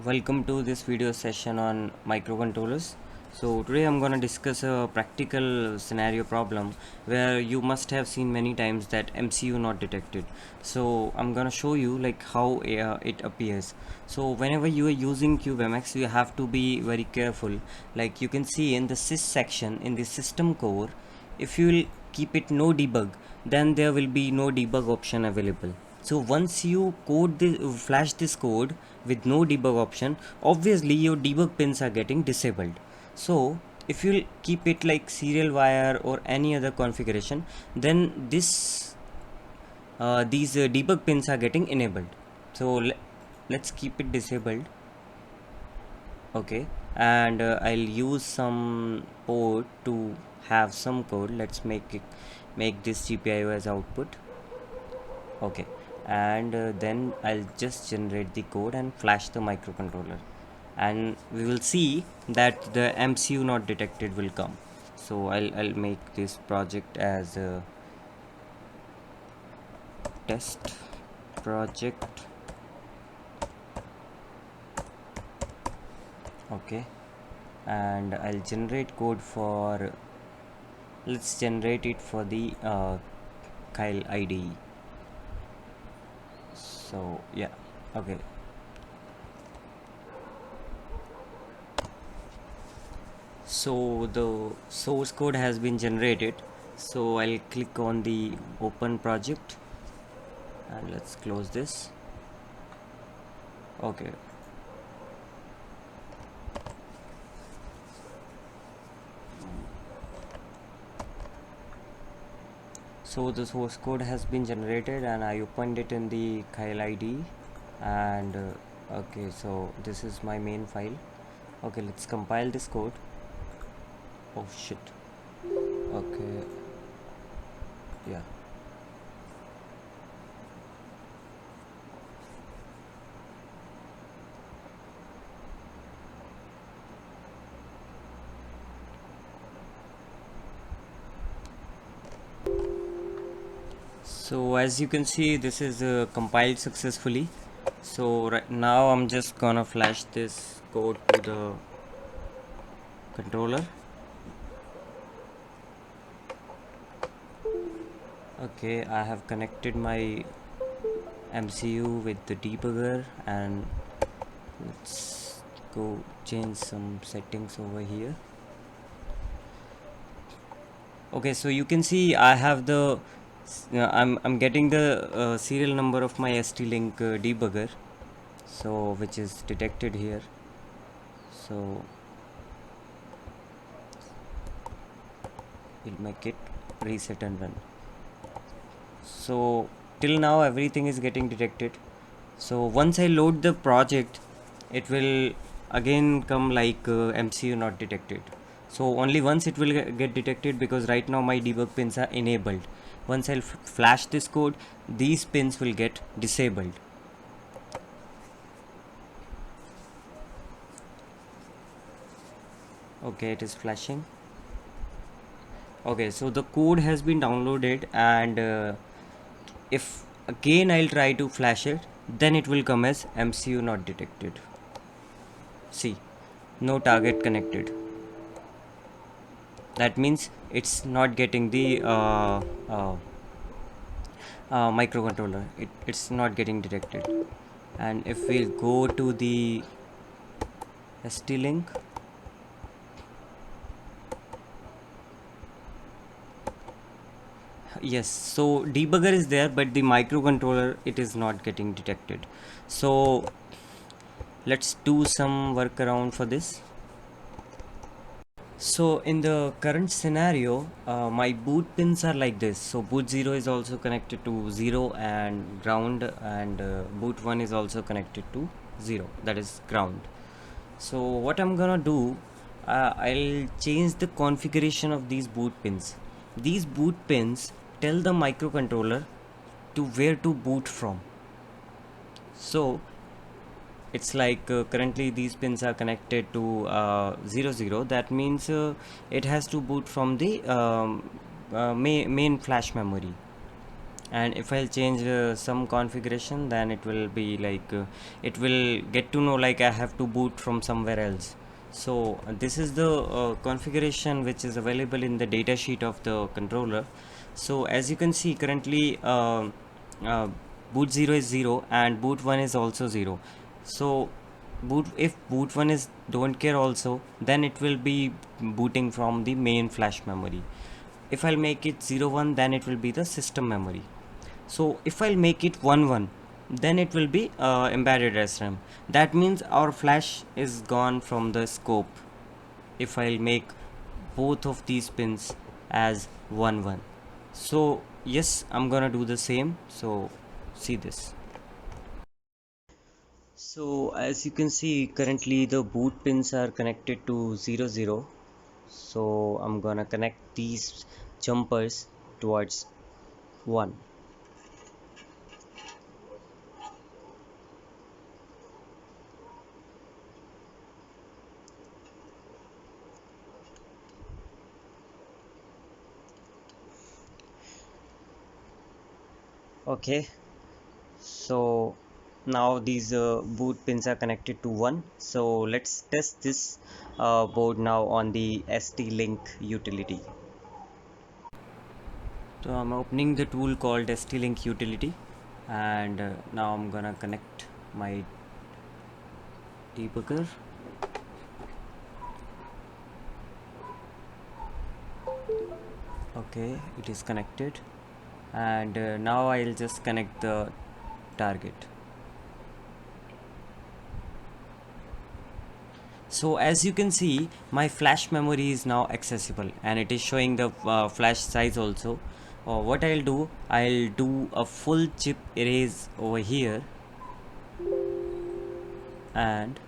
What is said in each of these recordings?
Welcome to this video session on microcontrollers. So today I'm going to discuss a practical scenario problem where you must have seen many times that MCU not detected. So I'm going to show you like how it appears. So whenever you are using CubeMX, you have to be very careful. Like you can see in the sys section in the system core, if you will keep it no debug, then there will be no debug option available. So once you flash this code with no debug option, obviously your debug pins are getting disabled. So if you keep it like serial wire or any other configuration, then these debug pins are getting enabled. So let's keep it disabled. Okay, and I'll use some port to have some code. Let's make this GPIO as output. Okay, and then I'll just generate the code and flash the microcontroller, and we will see that the MCU not detected will come. So I'll make this project as a test project. Okay, and I'll generate code for, let's generate it for the Kyle IDE. So yeah, okay. So the source code has been generated, so I'll click on the open project and let's close this. Okay, so the source code has been generated and I opened it in the Kyle IDE, and okay, so this is my main file. Okay, let's compile this code. Oh shit. Okay, yeah. So as you can see, this is compiled successfully. So right now I'm just gonna flash this code to the controller. Okay, I have connected my MCU with the debugger, and let's go change some settings over here. Okay, so you can see I have the I'm getting the serial number of my ST-Link debugger, so which is detected here. So we'll make it reset and run. So till now everything is getting detected. So once I load the project, it will again come like MCU not detected. So only once it will get detected, because right now my debug pins are enabled. Once I'll flash this code, these pins will get disabled. Okay, it is flashing. Okay, so the code has been downloaded, and if again I'll try to flash it, then it will come as MCU not detected. See, no target connected. That means it's not getting the microcontroller. It's not getting detected. And if we go to the ST-Link, yes, so debugger is there, but the microcontroller, it is not getting detected. So let's do some workaround for this. So in the current scenario, my boot pins are like this. So boot 0 is also connected to 0 and ground, and boot 1 is also connected to 0, that is ground. So what I'm gonna do, I'll change the configuration of these boot pins. These boot pins tell the microcontroller to where to boot from. So it's like currently these pins are connected to 00. That means it has to boot from the main flash memory, and if I'll change some configuration, then it will be like it will get to know like I have to boot from somewhere else. So this is the configuration which is available in the data sheet of the controller. So as you can see currently uh, boot 0 is 0 and boot 1 is also 0. So if boot 1 is don't care also, then it will be booting from the main flash memory. If I'll make it 0 1, then it will be the system memory. So if I'll make it 1 1, then it will be embedded SRAM. That means our flash is gone from the scope if I'll make both of these pins as 1 1. So yes, I'm gonna do the same. So see this. So as you can see currently the boot pins are connected to 0 0. So I'm gonna connect these jumpers towards 1. Okay, so now these boot pins are connected to 1. So let's test this board now on the ST-Link utility. So I'm opening the tool called ST-Link utility, and now I'm gonna connect my debugger. Okay, it is connected, and now I'll just connect the target. So as you can see, my flash memory is now accessible and it is showing the flash size also. What I'll do a full chip erase over here, and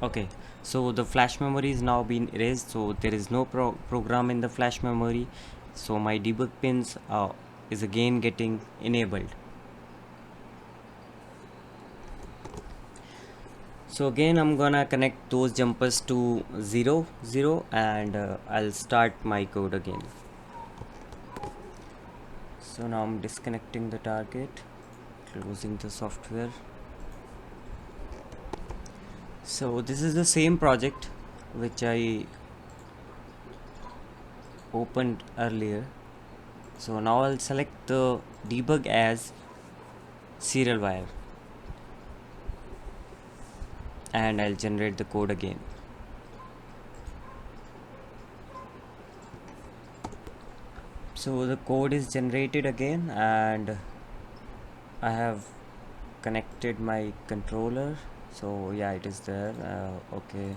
okay, so the flash memory is now been erased, so there is no program in the flash memory. So my debug pins is again getting enabled. So again I'm gonna connect those jumpers to 0 0, and I'll start my code again. So now I'm disconnecting the target, closing the software. So this is the same project which I opened earlier. So now I'll select the debug as serial wire, and I'll generate the code again. So the code is generated again, and I have connected my controller. So yeah, it is there. Okay,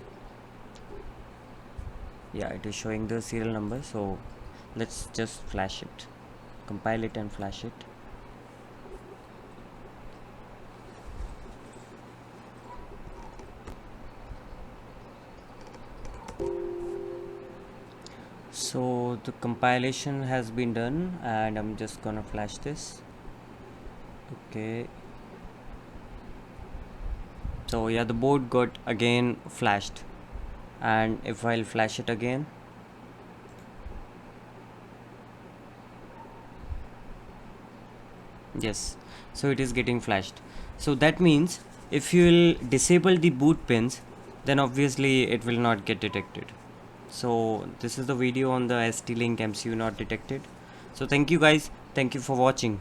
yeah, it is showing the serial number. So let's just flash it, compile it and flash it. So the compilation has been done, and I'm just gonna flash this. Okay, so yeah, the board got again flashed, and if I'll flash it again, yes, so it is getting flashed. So that means if you will disable the boot pins, then obviously it will not get detected. So this is the video on the ST-Link MCU not detected. So thank you guys, thank you for watching.